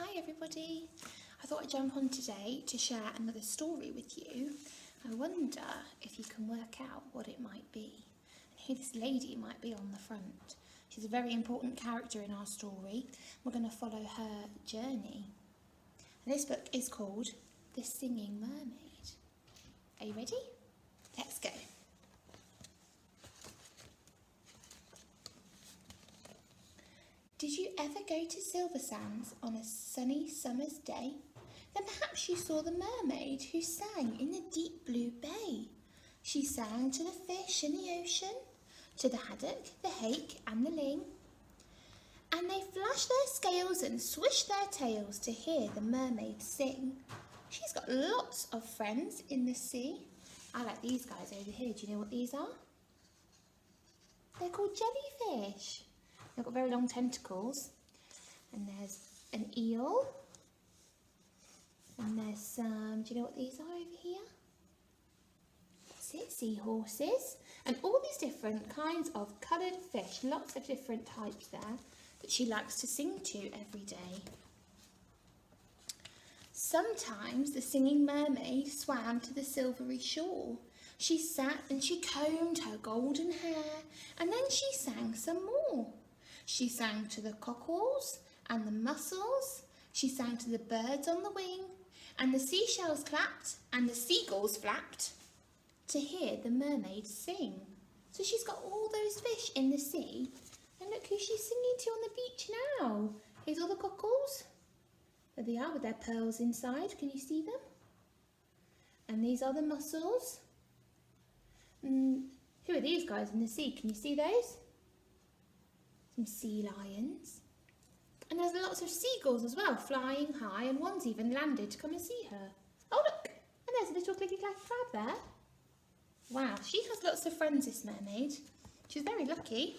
Hi everybody, I thought I'd jump on today to share another story with you. I wonder if you can work out what it might be and who this lady might be on the front. She's a very important character in our story. We're going to follow her journey. And this book is called The Singing Mermaid. Are you ready? Let's go. Did you ever go to Silver Sands on a sunny summer's day? Then perhaps you saw the mermaid who sang in the deep blue bay. She sang to the fish in the ocean, to the haddock, the hake and the ling. And they flashed their scales and swished their tails to hear the mermaid sing. She's got lots of friends in the sea. I like these guys over here. Do you know what these are? They're called jellyfish. They've got very long tentacles, and there's an eel, and there's some, do you know what these are over here? That's it, seahorses, and all these different kinds of coloured fish, lots of different types there that she likes to sing to every day. Sometimes the singing mermaid swam to the silvery shore. She sat and she combed her golden hair, and then she sang some more. She sang to the cockles and the mussels. She sang to the birds on the wing, and the seashells clapped and the seagulls flapped to hear the mermaid sing. So she's got all those fish in the sea, and look who she's singing to on the beach now. Here's all the cockles. There they are with their pearls inside. Can you see them? And these are the mussels. Who are these guys in the sea? Can you see those? Some sea lions. And there's lots of seagulls as well, flying high, and one's even landed to come and see her. Oh look, and there's a little clicky clacky crab there. Wow, she has lots of friends, this mermaid. She's very lucky.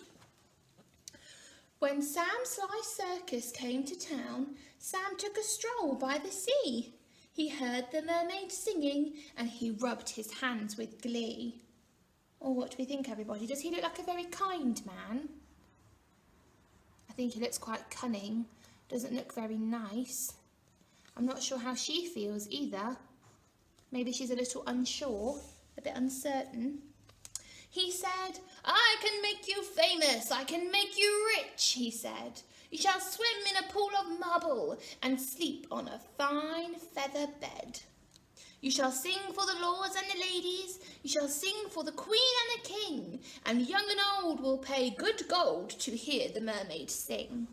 When Sam Sly Circus came to town, Sam took a stroll by the sea. He heard the mermaid singing and he rubbed his hands with glee. Oh, what do we think, everybody? Does he look like a very kind man? I think he looks quite cunning, doesn't look very nice. I'm not sure how she feels either. Maybe she's a little unsure, a bit uncertain. He said, "I can make you famous, I can make you rich," he said. "You shall swim in a pool of marble and sleep on a fine feather bed. You shall sing for the lords and the ladies, you shall sing for the queen and the king, and young and old will pay good gold to hear the mermaid sing."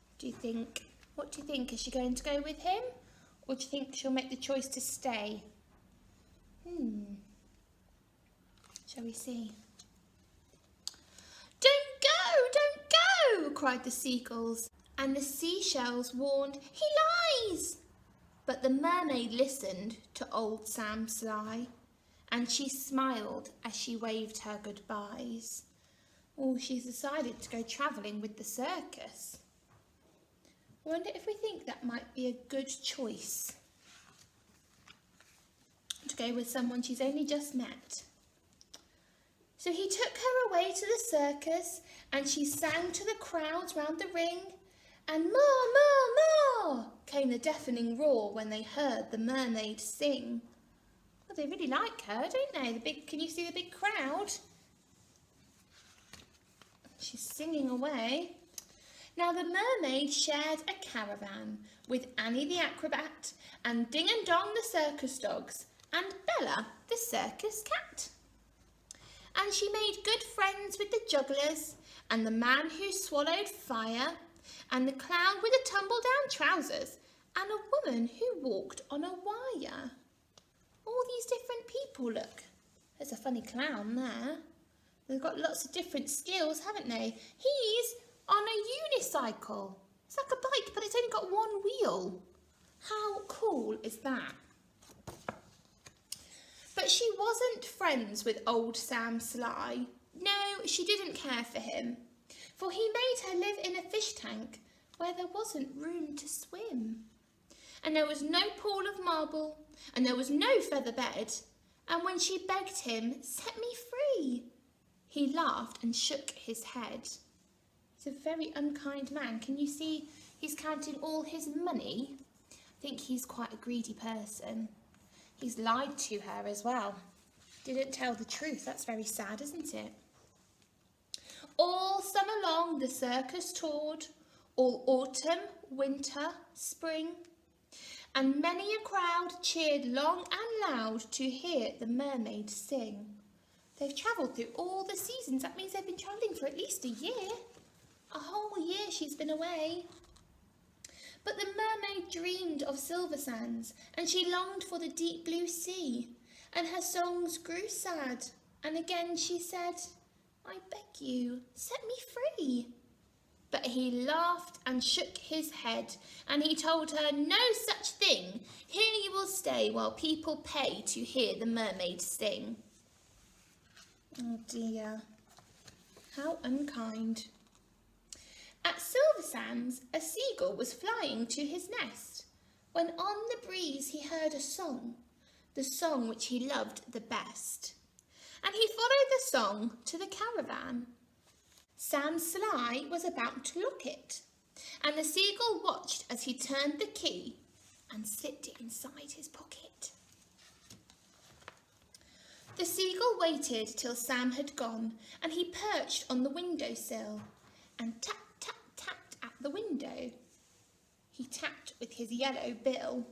What do you think? Is she going to go with him? Or do you think she'll make the choice to stay? Shall we see? "Don't go, don't go," cried the seagulls, and the seashells warned, "He lies." But the mermaid listened to old Sam Sly, and she smiled as she waved her goodbyes. Oh, she's decided to go travelling with the circus. I wonder if we think that might be a good choice, to go with someone she's only just met. So he took her away to the circus, and she sang to the crowds round the ring, and "More, more, more" came the deafening roar when they heard the mermaid sing. Well, they really like her, don't they? Can you see the big crowd? She's singing away. Now the mermaid shared a caravan with Annie the acrobat and Ding and Dong the circus dogs and Bella the circus cat. And she made good friends with the jugglers and the man who swallowed fire and the clown with the tumble-down trousers and a woman who walked on a wire. All these different people, look. There's a funny clown there. They've got lots of different skills, haven't they? He's on a unicycle. It's like a bike, but it's only got one wheel. How cool is that? But she wasn't friends with old Sam Sly. No, she didn't care for him, for he made her live in a fish tank where there wasn't room to swim. And there was no pool of marble, and there was no feather bed. And when she begged him, "Set me free," he laughed and shook his head. He's a very unkind man. Can you see he's counting all his money? I think he's quite a greedy person. He's lied to her as well. Didn't tell the truth. That's very sad, isn't it? All summer long the circus toured, all autumn, winter, spring, and many a crowd cheered long and loud to hear the mermaid sing. They've travelled through all the seasons. That means they've been travelling for at least a year. A whole year she's been away. But the mermaid dreamed of silver sands, and she longed for the deep blue sea, and her songs grew sad, and again she said, I beg you, set me free. But he laughed and shook his head, and he told her, no such thing. Here you will stay while people pay to hear the mermaid sing. Oh dear, how unkind. At Silver Sands, a seagull was flying to his nest, when on the breeze he heard a song, the song which he loved the best. And he followed the song to the caravan. Sam Sly was about to look it, and the seagull watched as he turned the key and slipped it inside his pocket. The seagull waited till Sam had gone, and he perched on the windowsill and tapped, tapped, tapped at the window. He tapped with his yellow bill.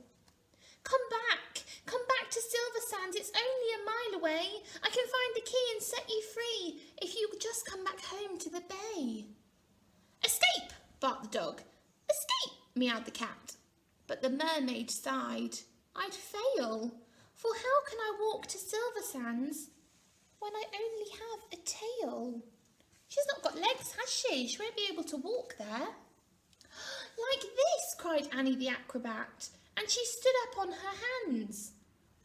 Come back to Silver Sands, it's only a mile away. I can find the key and set you free, if you would just come back home to the bay. Escape, barked the dog. Escape, meowed the cat. But the mermaid sighed. I'd fail, for how can I walk to Silver Sands when I only have a tail? She's not got legs, has she? She won't be able to walk there. Like this, cried Annie the acrobat, and she stood up on her hands.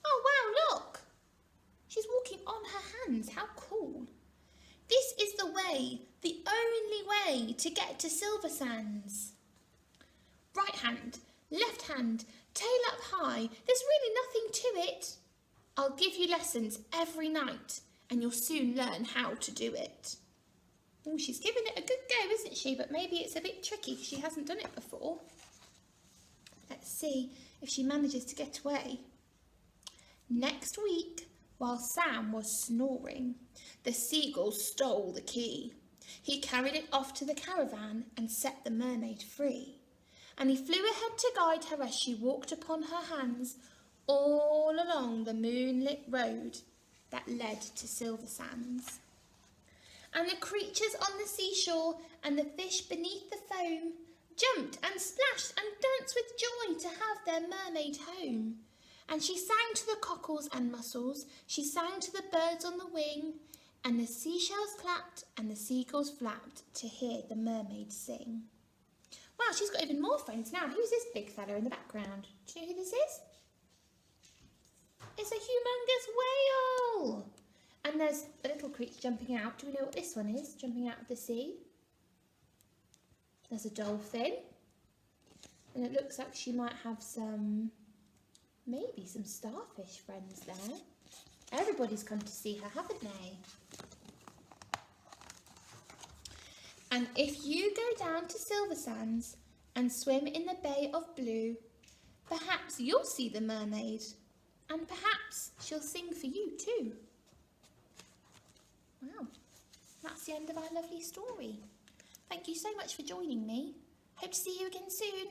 Oh wow, look! She's walking on her hands, how cool. This is the way, the only way to get to Silver Sands. Right hand, left hand, tail up high, there's really nothing to it. I'll give you lessons every night and you'll soon learn how to do it. Oh, she's giving it a good go, isn't she? But maybe it's a bit tricky because she hasn't done it before. Let's see if she manages to get away. Next week, while Sam was snoring, the seagull stole the key. He carried it off to the caravan and set the mermaid free. And he flew ahead to guide her as she walked upon her hands all along the moonlit road that led to Silver Sands. And the creatures on the seashore and the fish beneath the foam jumped and splashed and danced with joy to have their mermaid home. And she sang to the cockles and mussels, she sang to the birds on the wing, and the seashells clapped and the seagulls flapped to hear the mermaid sing. Wow, she's got even more friends now. Who's this big fella in the background? Do you know who this is? It's a humongous whale! And there's a little creature jumping out. Do we know what this one is? Jumping out of the sea. There's a dolphin. And it looks like she might have maybe some starfish friends there. Everybody's come to see her, haven't they? And if you go down to Silver Sands and swim in the Bay of Blue, perhaps you'll see the mermaid. And perhaps she'll sing for you too. Wow, that's the end of our lovely story. Thank you so much for joining me. Hope to see you again soon.